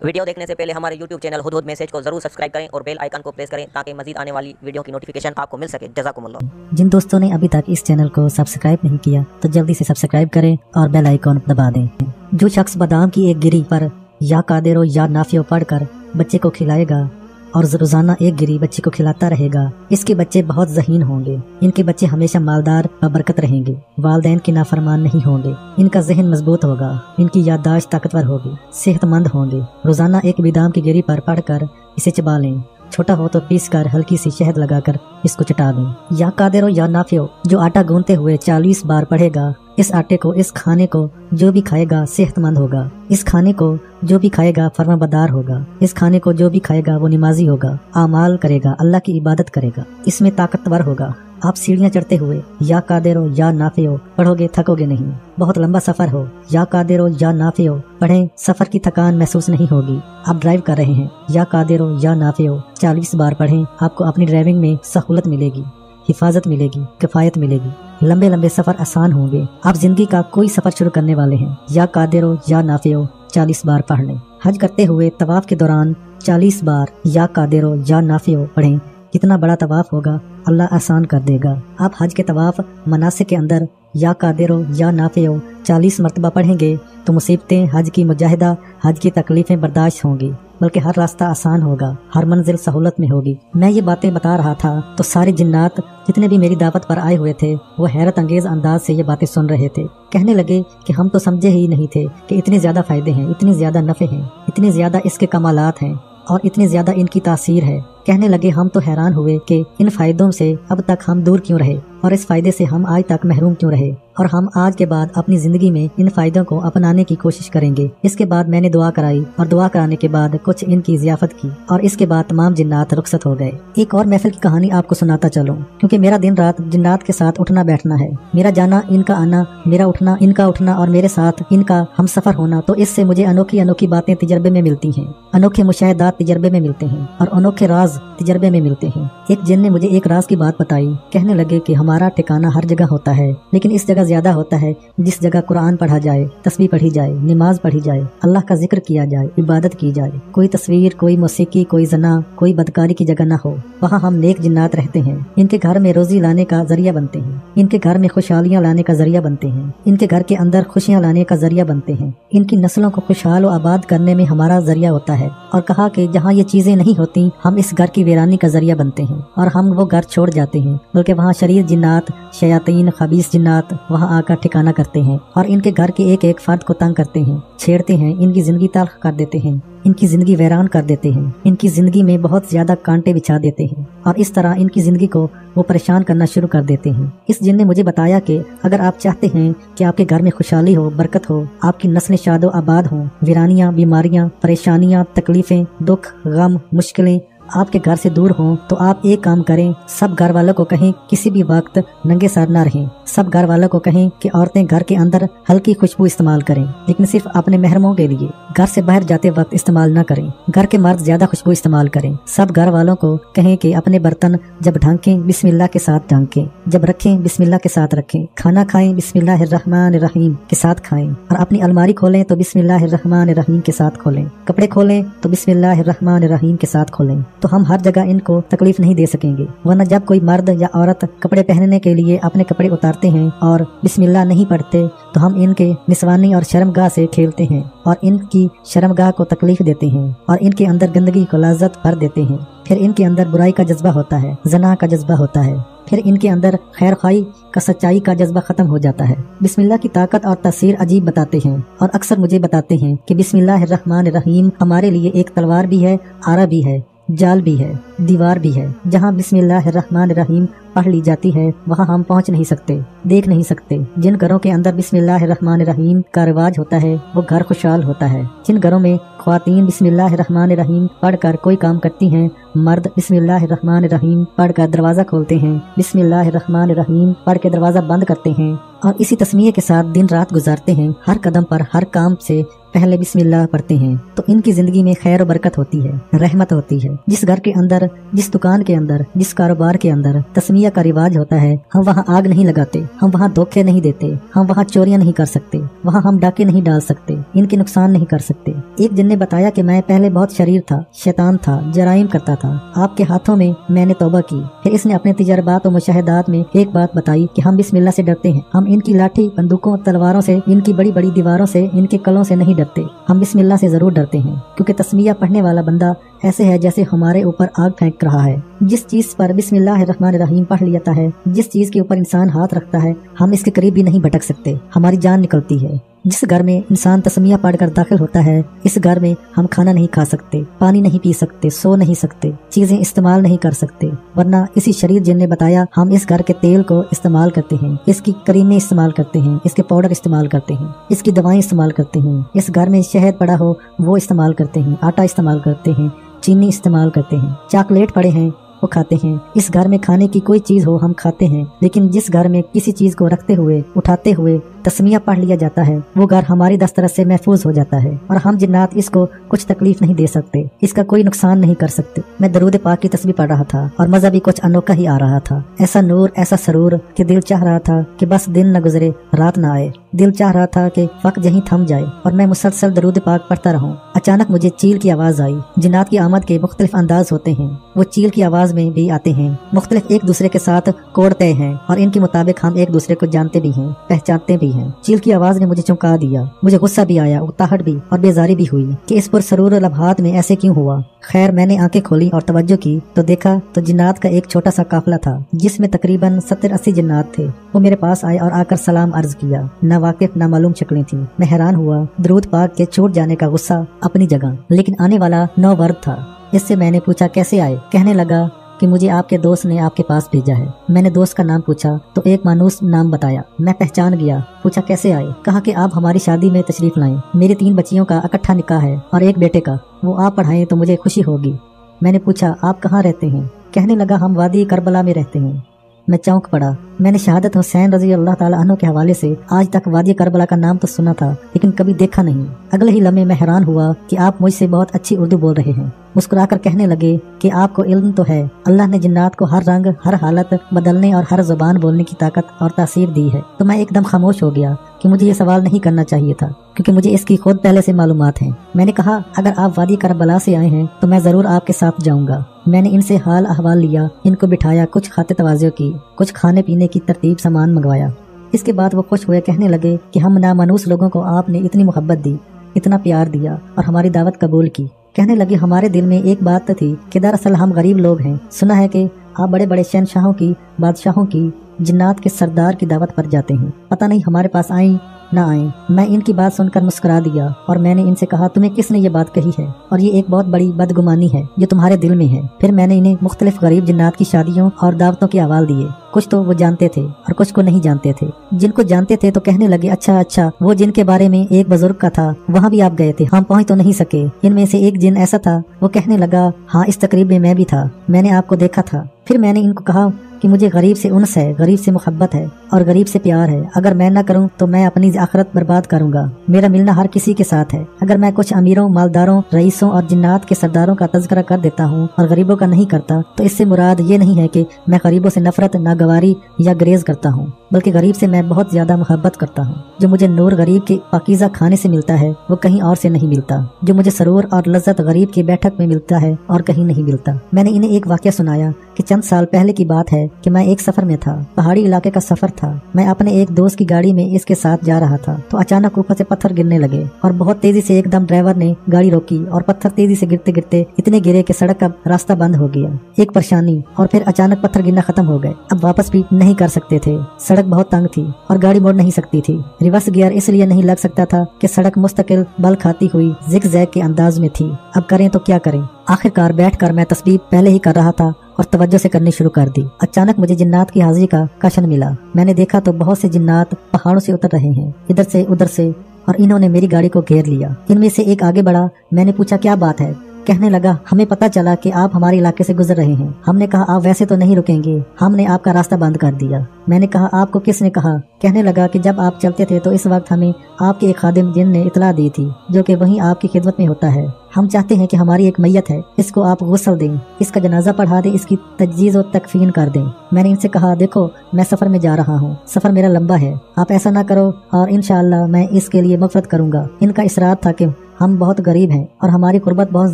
Video देखने से पहले हमारे YouTube चैनल हुदहुद मैसेज को जरूर सब्सक्राइब करें और बेल आइकन को प्रेस करें ताकि मजीद आने वाली वीडियो की नोटिफिकेशन आपको मिल सके। जज़ाकुमुल्लाह। जिन दोस्तों ने अभी तक इस चैनल को सब्सक्राइब नहीं किया तो जल्दी से सब्सक्राइब करें और बेल आइकन दबा दें। जो शख्स बादाम की एक गिरी पर या कादिरो या नाफियो पढ़कर बच्चे को खिलाएगा और रोजाना एक गिरी बच्चे को खिलाता रहेगा, इसके बच्चे बहुत ज़हीन होंगे। इनके बच्चे हमेशा मालदार व बरकत रहेंगे, वालदैन की नाफरमान नहीं होंगे, इनका जहन मजबूत होगा, इनकी याददाश्त ताकतवर होगी, सेहतमंद होंगे। रोजाना एक बादाम की गिरी पर पढ़कर इसे चबा लें। छोटा हो तो पीस कर हल्की सी शहद लगाकर इसको चटा दें। या कादिरो या नाफियो जो आटा गूंथते हुए 40 बार पढ़ेगा, इस आटे को, इस खाने को जो भी खाएगा सेहतमंद होगा। इस खाने को जो भी खाएगा फरमाबरदार होगा। इस खाने को जो भी खाएगा वो नमाजी होगा, आमाल करेगा, अल्लाह की इबादत करेगा, इसमें ताकतवर होगा। आप सीढ़ियाँ चढ़ते हुए या कादिरो या नाफियो पढ़ोगे, थकोगे नहीं। बहुत लंबा सफर हो, या कादिरो या नाफियो पढ़ें, सफर की थकान महसूस नहीं होगी। आप ड्राइव कर रहे हैं, या कादिरो या नाफियो 40 बार पढ़ें, आपको अपनी ड्राइविंग में सहूलत मिलेगी, हिफाजत मिलेगी, किफायत मिलेगी। लंबे लंबे सफर आसान होंगे। आप जिंदगी का कोई सफर शुरू करने वाले हैं, या कादिरो या नाफियो 40 बार पढ़ लें। हज करते हुए तवाफ के दौरान 40 बार या कादिरो या नाफियो पढ़ें। कितना बड़ा तवाफ होगा अल्लाह आसान कर देगा। आप हज के तवाफ मनासिक के अंदर या कादिरो या नाफियो 40 मरतबा पढ़ेंगे तो मुसीबतें, हज की मुजाहिदा, हज की तकलीफें बर्दाश्त होंगी, बल्कि हर रास्ता आसान होगा, हर मंजिल सहूलत में होगी। मैं ये बातें बता रहा था तो सारे जिन्नात जितने भी मेरी दावत पर आए हुए थे वो हैरत अंगेज अंदाज से ये बातें सुन रहे थे। कहने लगे कि हम तो समझे ही नहीं थे कि इतने ज्यादा फायदे हैं, इतने ज्यादा नफे हैं, इतने ज्यादा इसके कमालात हैं और इतनी ज्यादा इनकी तासीर है। कहने लगे हम तो हैरान हुए कि इन फायदों से अब तक हम दूर क्यों रहे और इस फायदे से हम आज तक महरूम क्यों रहे, और हम आज के बाद अपनी जिंदगी में इन फायदों को अपनाने की कोशिश करेंगे। इसके बाद मैंने दुआ कराई और दुआ कराने के बाद कुछ इनकी जियाफत की और इसके बाद तमाम जिन्नात रुखसत हो गए। एक और महफिल की कहानी आपको सुनाता चलूं, क्योंकि मेरा दिन रात जिन्नात के साथ उठना बैठना है। मेरा जाना इनका आना, मेरा उठना इनका उठना और मेरे साथ इनका हम सफर होना, तो इससे मुझे अनोखी अनोखी बातें तजर्बे में मिलती हैं, अनोखे मुशाहिदात तजर्बे में मिलते हैं और अनोखे राज तजर्बे में मिलते हैं। एक जिन ने मुझे एक राज की बात बताई। कहने लगे कि हमारा ठिकाना हर जगह होता है, लेकिन इस जगह ज्यादा होता है जिस जगह कुरान पढ़ा जाए, तस्बीह पढ़ी जाए, नमाज पढ़ी जाए, अल्लाह का जिक्र किया जाए, इबादत की जाए। कोई तस्वीर, कोई मौसीकी, कोई जना, कोई बदकारी की जगह न हो। वहाँ हम नेक जिन्नात रहते हैं। इनके घर में रोजी लाने का जरिया बनते हैं, इनके घर में खुशहालियाँ लाने का जरिया बनते हैं, इनके घर के अंदर खुशियाँ लाने का जरिया बनते हैं। इनकी नस्लों को खुशहाल और आबाद करने में हमारा जरिया होता है। और कहा कि जहाँ ये चीजें नहीं होती हम इस घर की वीरानी का जरिया बनते हैं और हम वो घर छोड़ जाते हैं, बल्कि वहाँ शरीर जिन्नात, शयातीन, खबीस जिन्नात वहाँ आकर ठिकाना करते हैं और इनके घर के एक एक फर्द को तंग करते हैं, छेड़ते हैं, इनकी जिंदगी तल्ख कर देते हैं, इनकी जिंदगी वैरान कर देते हैं, इनकी जिंदगी में बहुत ज्यादा कांटे बिछा देते हैं और इस तरह इनकी जिंदगी को वो परेशान करना शुरू कर देते हैं। इस जिन ने मुझे बताया कि अगर आप चाहते हैं कि आपके घर में खुशहाली हो, बरकत हो, आपकी नस्लें शादो आबाद हो, वीरानियां, बीमारियां, परेशानियां, तकलीफें, दुख, गम, मुश्किलें आपके घर से दूर हों, तो आप एक काम करें, सब घर वालों को कहें किसी भी वक्त नंगे सर न रहें। सब घर वालों को कहें कि औरतें घर के अंदर हल्की खुशबू इस्तेमाल करें, लेकिन सिर्फ अपने महरमों के लिए। घर से बाहर जाते वक्त इस्तेमाल न करें। घर के मर्द ज्यादा खुशबू इस्तेमाल करें। सब घर वालों को कहें कि अपने बर्तन जब ढांकें बिस्मिल्लाह के साथ ढांकें, जब रखें बिस्मिल्लाह के साथ रखें, खाना खाएं बिस्मिल्लाहिर्रहमानिर्रहीम के साथ खाएं और अपनी अलमारी खोलें तो बिस्मिल्लाहिर्रहमानिर्रहीम के साथ खोलें, कपड़े खोलें तो बिस्मिल्लाहिर्रहमानिर्रहीम के साथ खोलें। तो हम हर जगह इनको तकलीफ नहीं दे सकेंगे। वरना जब कोई मर्द या औरत कपड़े पहनने के लिए अपने कपड़े उतारते हैं और बिस्मिल्लाह नहीं पढ़ते तो हम इनके निस्वानी और शर्मगाह से खेलते हैं और इनकी शर्मगाह को तकलीफ देते हैं और इनके अंदर गंदगी को लाज़त भर देते हैं। फिर इनके अंदर बुराई का जज्बा होता है, जना का जज्बा होता है। फिर इनके अंदर खैर खाई का, सच्चाई का जज्बा खत्म हो जाता है। बिस्मिल्लाह की ताकत और तासीर अजीब बताते हैं और अक्सर मुझे बताते हैं कि बिस्मिल्लाहिर्रहमानिर्रहीम हमारे लिए एक तलवार भी है, आरा भी है, जाल भी है, दीवार भी है। जहाँ बिस्मिल्लाहिर्रहमानिर्रहीम पढ़ ली जाती है वहाँ हम पहुँच नहीं सकते, देख नहीं सकते। जिन घरों के अंदर बिस्मिल्लाहिर्रहमानिर्रहीम का रिवाज होता है वो घर खुशहाल होता है। जिन घरों में ख्वातीन बिस्मिल्लाहिर्रहमानिर्रहीम पढ़कर कोई काम करती हैं, मर्द बिस्मिल्लाहिर्रहमानिर्रहीम पढ़कर दरवाजा खोलते हैं, बिस्मिल्लाहिर्रहमानिर्रहीम पढ़ के दरवाजा बंद करते हैं और इसी तस्मीय के साथ दिन रात गुजारते हैं। हर कदम पर, हर काम से पहले बिस्मिल्लाह पढ़ते हैं तो इनकी जिंदगी में खैर और बरकत होती है, रहमत होती है। जिस घर के अंदर, जिस दुकान के अंदर, जिस कारोबार के अंदर तस्मिया का रिवाज होता है, हम वहाँ आग नहीं लगाते, हम वहाँ धोखे नहीं देते, हम वहाँ चोरियां नहीं कर सकते, वहाँ हम डाके नहीं डाल सकते, इनके नुकसान नहीं कर सकते। एक जन ने बताया कि मैं पहले बहुत शरीर था, शैतान था, जराइम करता था, आपके हाथों में मैंने तौबा की। फिर इसने अपने तजर्बात और मुशाहिदात में एक बात बताई कि हम बिस्मिल्लाह से डरते हैं, हम इनकी लाठी, बंदूकों, तलवारों से, इनकी बड़ी बड़ी दीवारों से, इनके कलों से नहीं डरते, हम बिस्मिल्लाह से जरूर डरते हैं, क्योंकि तस्मिया पढ़ने वाला बंदा ऐसे है जैसे हमारे ऊपर आग फेंक रहा है। जिस चीज पर बिस्मिल्लाहिर्रहमानिर्रहीम पढ़ लिया है, जिस चीज के ऊपर इंसान हाथ रखता है, हम इसके करीब भी नहीं भटक सकते, हमारी जान निकलती है। जिस घर में इंसान तस्मिया पढ़कर दाखिल होता है, इस घर में हम खाना नहीं खा सकते, पानी नहीं पी सकते, सो नहीं सकते, चीजें इस्तेमाल नहीं कर सकते, वरना इसी शरीर जिन ने बताया हम इस घर के तेल को इस्तेमाल करते हैं, इसकी करीमें इस्तेमाल करते हैं, इसके पाउडर इस्तेमाल करते हैं, इसकी दवाएं इस्तेमाल करते हैं, इस घर में शहद पड़ा हो वो इस्तेमाल करते हैं, आटा इस्तेमाल करते हैं, चीनी इस्तेमाल करते हैं, चॉकलेट पड़े हैं वो खाते हैं। इस घर में खाने की कोई चीज हो हम खाते हैं, लेकिन जिस घर में किसी चीज को रखते हुए, उठाते हुए तस्मिया पढ़ लिया जाता है, वो घर हमारी दस्तरस से महफूज हो जाता है और हम जिन्नात इसको कुछ तकलीफ नहीं दे सकते, इसका कोई नुकसान नहीं कर सकते। मैं दरूद पाक की तस्बीह पढ़ रहा था और मजा भी कुछ अनोखा ही आ रहा था। ऐसा नूर, ऐसा सरूर कि दिल चाह रहा था कि बस दिन न गुजरे, रात न आए। दिल चाह रहा था कि वक्त यहीं थम जाए और मैं मुसलसल दरूद पाक पढ़ता रहूं। अचानक मुझे चील की आवाज आई। जिन्नात की आमद के मुख्तलिफ अंदाज होते हैं, वो चील की आवाज में भी आते हैं, मुख्तलिफ एक दूसरे के साथ कोड़ते हैं और इनके मुताबिक हम एक दूसरे को जानते भी हैं, पहचानते भी हैं। चील की आवाज ने मुझे चौंका दिया। मुझे गुस्सा भी आया, उकताहट भी और बेजारी भी हुई कि इस पुरसरूर लम्हात में ऐसे क्यों हुआ। खैर मैंने आंखें खोली और तवज्जो की तो देखा तो जिन्नात का एक छोटा सा काफिला था जिसमें तकरीबन 70-80 जिन्नात थे। वो मेरे पास आए और आकर सलाम अर्ज किया। ना वाकिफ ना मालूम शक्लें थी। मैं हैरान हुआ। दरूद पाक के छूट जाने का गुस्सा अपनी जगह, लेकिन आने वाला नौ वर्द था। इससे मैंने पूछा कैसे आए। कहने लगा कि मुझे आपके दोस्त ने आपके पास भेजा है। मैंने दोस्त का नाम पूछा तो एक मानूस नाम बताया। मैं पहचान गया। पूछा कैसे आए। कहा कि आप हमारी शादी में तशरीफ लाएं। मेरी 3 बच्चियों का इकट्ठा निकाह है और एक बेटे का, वो आप पढ़ाएं तो मुझे खुशी होगी। मैंने पूछा आप कहाँ रहते हैं। कहने लगा हम वादी करबला में रहते हैं। मैं चौंक पड़ा। मैंने शहादत हुसैन रजी अल्लाह ताला अन्हु के हवाले से आज तक वादी करबला का नाम तो सुना था, लेकिन कभी देखा नहीं। अगले ही लम्हे में हैरान हुआ कि आप मुझसे बहुत अच्छी उर्दू बोल रहे हैं। मुस्कुराकर कहने लगे कि आपको इल्म तो है, अल्लाह ने जिन्नात को हर रंग, हर हालत बदलने और हर जुबान बोलने की ताकत और तासीर दी है। तो मैं एकदम खामोश हो गया कि मुझे ये सवाल नहीं करना चाहिए था, क्योंकि मुझे इसकी खुद पहले से मालूमात हैं। मैंने कहा अगर आप वादी करबला से आए हैं तो मैं जरूर आपके साथ जाऊंगा। मैंने इनसे हाल अहवाल लिया, इनको बिठाया, कुछ खाते तवाज़ो की, कुछ खाने पीने की तरतीब सामान मंगवाया। इसके बाद वो खुश हुए। कहने लगे कि हम नामानूस लोगों को आपने इतनी मोहब्बत दी, इतना प्यार दिया और हमारी दावत कबूल की। कहने लगे हमारे दिल में एक बात तो थी कि दरअसल हम गरीब लोग हैं। सुना है कि आप बड़े बड़े शहनशाहों की, बादशाहों की, जिन्नात के सरदार की दावत पर जाते हैं। पता नहीं हमारे पास आई ना आए। मैं इनकी बात सुनकर मुस्कुरा दिया और मैंने इनसे कहा तुम्हें किसने ये बात कही है, और ये एक बहुत बड़ी बदगुमानी है जो तुम्हारे दिल में है। फिर मैंने इन्हें मुख्तलिफ गरीब जिन्नात की शादियों और दावतों के अहवाल दिए। कुछ तो वो जानते थे और कुछ को नहीं जानते थे। जिनको जानते थे तो कहने लगे अच्छा वो जिनके बारे में एक बुजुर्ग का था वहाँ भी आप गए थे, हम पहुँच तो नहीं सके। इनमें से एक जिन ऐसा था, वो कहने लगा हाँ इस तकरीब में मैं भी था, मैंने आपको देखा था। फिर मैंने इनको कहा कि मुझे गरीब से उन्स है, गरीब से मोहब्बत है और गरीब से प्यार है। अगर मैं न करूं तो मैं अपनी आखिरत बर्बाद करूंगा। मेरा मिलना हर किसी के साथ है। अगर मैं कुछ अमीरों, मालदारों, रईसों और जिन्नात के सरदारों का तज़किरा कर देता हूं और गरीबों का नहीं करता, तो इससे मुराद ये नहीं है कि मैं गरीबों से नफरत, नागवारी या ग्रेज करता हूं, बल्कि गरीब से मैं बहुत ज्यादा मोहब्बत करता हूं। जो मुझे नूर गरीब के पाकीज़ा खाने से मिलता है वो कहीं और से नहीं मिलता। जो मुझे सरूर और लज्जत गरीब की बैठक में मिलता है और कहीं नहीं मिलता। मैंने इन्हें एक वाक़या सुनाया कि चंद साल पहले की बात है कि मैं एक सफर में था। पहाड़ी इलाके का सफर था। मैं अपने एक दोस्त की गाड़ी में इसके साथ जा रहा था तो अचानक ऊपर से पत्थर गिरने लगे और बहुत तेजी से एकदम ड्राइवर ने गाड़ी रोकी और पत्थर तेजी से गिरते गिरते इतने गिरे कि सड़क का रास्ता बंद हो गया। एक परेशानी, और फिर अचानक पत्थर गिरना खत्म हो गए। अब वापस भी नहीं कर सकते थे। सड़क बहुत तंग थी और गाड़ी मोड़ नहीं सकती थी। रिवर्स गियर इसलिए नहीं लग सकता था कि सड़क मुस्तकिल बल खाती हुई जिग जैग के अंदाज में थी। अब करें तो क्या करें। आखिरकार बैठकर मैं तस्बीह पहले ही कर रहा था और तवज्जो से करनी शुरू कर दी। अचानक मुझे जिन्नात की हाजिरी का कशन मिला। मैंने देखा तो बहुत से जिन्नात पहाड़ों से उतर रहे हैं, इधर से उधर से, और इन्होंने मेरी गाड़ी को घेर लिया। इनमें से एक आगे बढ़ा। मैंने पूछा क्या बात है। कहने लगा, हमें पता चला कि आप हमारे इलाके से गुजर रहे हैं। हमने कहा, आप वैसे तो नहीं रुकेंगे, हमने आपका रास्ता बंद कर दिया। मैंने कहा, आपको किसने कहा? कहने लगा कि जब आप चलते थे तो इस वक्त हमें आपके एक खादिम जिन ने इतला दी थी, जो कि वहीं आपकी खिदमत में होता है। हम चाहते हैं कि हमारी एक मैयत है, इसको आप गुस्ल दें, इसका जनाजा पढ़ा दें, इसकी तजदीद और तकफीन कर दें। मैंने इनसे कहा, देखो मैं सफर में जा रहा हूँ, सफर मेरा लंबा है, आप ऐसा ना करो और इंशाअल्लाह मैं इसके लिए मगफरत करूँगा। इनका इसरार था कि हम बहुत गरीब हैं और हमारी कुर्बत बहुत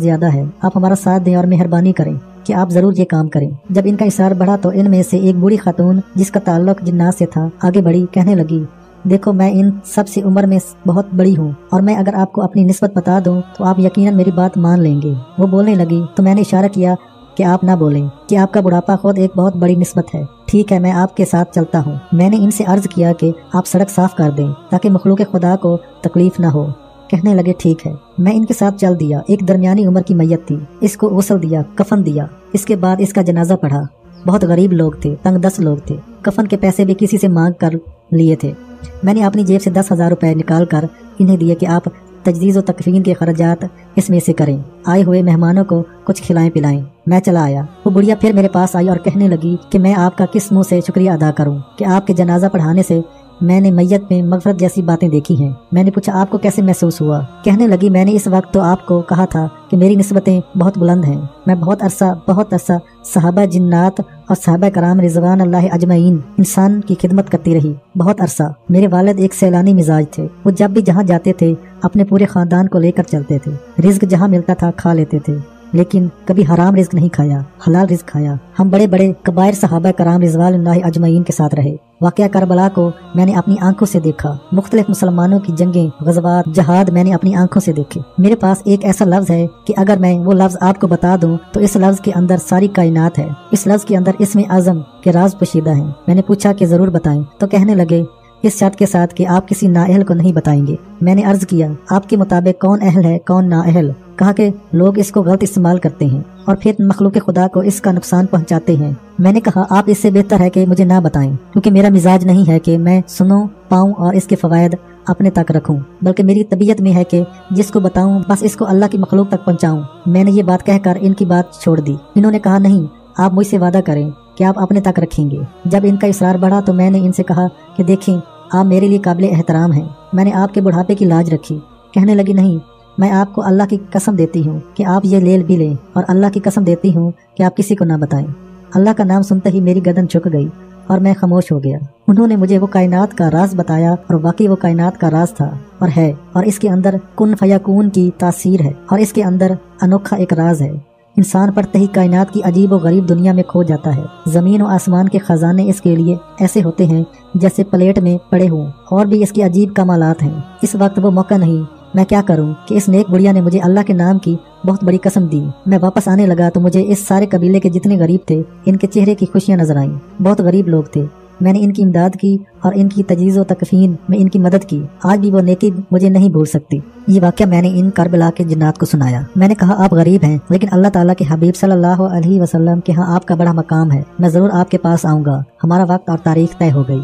ज्यादा है, आप हमारा साथ दें और मेहरबानी करें कि आप जरूर ये काम करें। जब इनका इसरार बढ़ा तो इनमें से एक बूढ़ी खातून जिसका ताल्लुक जिन्नात से था आगे बढ़ी, कहने लगी, देखो मैं इन सब से उम्र में बहुत बड़ी हूँ और मैं अगर आपको अपनी निस्बत बता दूँ तो आप यकीनन मेरी बात मान लेंगे। वो बोलने लगी तो मैंने इशारा किया कि आप ना बोलें, कि आपका बुढ़ापा खुद एक बहुत बड़ी निस्बत है। ठीक है, मैं आपके साथ चलता हूँ। मैंने इनसे अर्ज किया कि आप सड़क साफ कर दें ताकि मखलूक खुदा को तकलीफ न हो। कहने लगे, ठीक है। मैं इनके साथ चल दिया। एक दरमियानी उम्र की मैयत थी, इसको गुस्ल दिया, कफन दिया। इसके बाद इसका जनाजा पढ़ा। बहुत गरीब लोग थे, तंग-दस्त लोग थे, कफन के पैसे भी किसी से मांग कर लिए थे। मैंने अपनी जेब से 10,000 रुपए निकाल कर इन्हें दिए कि आप तजदीद और तकफीन के खर्चात इसमें से करें, आए हुए मेहमानों को कुछ खिलाएं पिलाएं। मैं चला आया। वो बुढ़िया फिर मेरे पास आई और कहने लगी कि मैं आपका किस मुंह से शुक्रिया अदा करूं कि आपके जनाजा पढ़ाने से मैंने मैयत में मगफरत जैसी बातें देखी हैं। मैंने पूछा, आपको कैसे महसूस हुआ? कहने लगी, मैंने इस वक्त तो आपको कहा था कि मेरी निस्बतें बहुत बुलंद हैं। मैं बहुत अरसा सहाबा जिन्नात और सहाबा कराम रिजवान अल्लाह अजमईन इंसान की खिदमत करती रही। बहुत अरसा। मेरे वालिद एक सैलानी मिजाज थे। वो जब भी जहाँ जाते थे अपने पूरे खानदान को लेकर चलते थे। रिज्क जहाँ मिलता था खा लेते थे, लेकिन कभी हराम रिज्क नहीं खाया, हलाल रिज्क खाया। हम बड़े बड़े कबायर सहाबा कराम रिजवान अल्लाह अजमईन के साथ रहे। वाक़या करबला को मैंने अपनी आंखों से देखा। मुख्तलिफ मुसलमानों की जंगें, गज़वात, जहाद मैंने अपनी आंखों से देखे। मेरे पास एक ऐसा लफ्ज है कि अगर मैं वो लफ्ज आपको बता दूं तो इस लफ्ज के अंदर सारी कायनात है। इस लफ्ज के अंदर इसमें आज़म के राज पोशीदा हैं। मैंने पूछा कि जरूर बताएं। तो कहने लगे, इस शर्त के साथ कि आप किसी नाअहल को नहीं बताएंगे। मैंने अर्ज किया, आपके मुताबिक कौन अहल है कौन नाअहल? कहा कि लोग इसको गलत इस्तेमाल करते हैं और फिर मखलूक खुदा को इसका नुकसान पहुंचाते हैं। मैंने कहा, आप इससे बेहतर है कि मुझे ना बताएं, क्योंकि मेरा मिजाज नहीं है कि मैं सुनूं, पाऊं और इसके फवायद अपने तक रखूं, बल्कि मेरी तबीयत में है कि जिसको बताऊं बस इसको अल्लाह की मखलूक तक पहुंचाऊं। मैंने ये बात कहकर इनकी बात छोड़ दी। इन्होंने कहा, नहीं, आप मुझसे वादा करें कि आप अपने तक रखेंगे। जब इनका इसरार बढ़ा तो मैंने इनसे कहा कि देखें, आप मेरे लिए काबिल एहतराम हैं। मैंने आपके बुढ़ापे की लाज रखी। कहने लगी, नहीं, मैं आपको अल्लाह की कसम देती हूँ कि आप ये ले भी लें और अल्लाह की कसम देती हूँ कि आप किसी को ना बताएं। अल्लाह का नाम सुनते ही मेरी गर्दन झुक गई और मैं खामोश हो गया। उन्होंने मुझे वो कायनात का राज बताया और वाकई वो कायनात का राज था और है, और इसके अंदर कुन फयाकून की तासीर है और इसके अंदर अनोखा एक राज है। इंसान पढ़ते ही कायनात की अजीब और गरीब दुनिया में खो जाता है। जमीन और आसमान के खजाने इसके लिए ऐसे होते हैं जैसे प्लेट में पड़े हों, और भी इसकी अजीब कमालात हैं। इस वक्त वो मौका नहीं। मैं क्या करूं कि इस नेक बुढ़िया ने मुझे अल्लाह के नाम की बहुत बड़ी कसम दी। मैं वापस आने लगा तो मुझे इस सारे कबीले के जितने गरीब थे इनके चेहरे की खुशियां नजर आईं। बहुत गरीब लोग थे। मैंने इनकी इमदाद की और इनकी तजवीज़ व तकफीन में इनकी मदद की। आज भी वो नेकी मुझे नहीं भूल सकती। ये वाक़या मैंने इन करबला के जिन्नात को सुनाया। मैंने कहा, आप गरीब हैं, लेकिन अल्लाह ताला के हबीब सल्लल्लाहु अलैहि वसल्लम के यहाँ आपका बड़ा मकाम है। मैं जरूर आपके पास आऊँगा। हमारा वक्त और तारीख तय हो गई।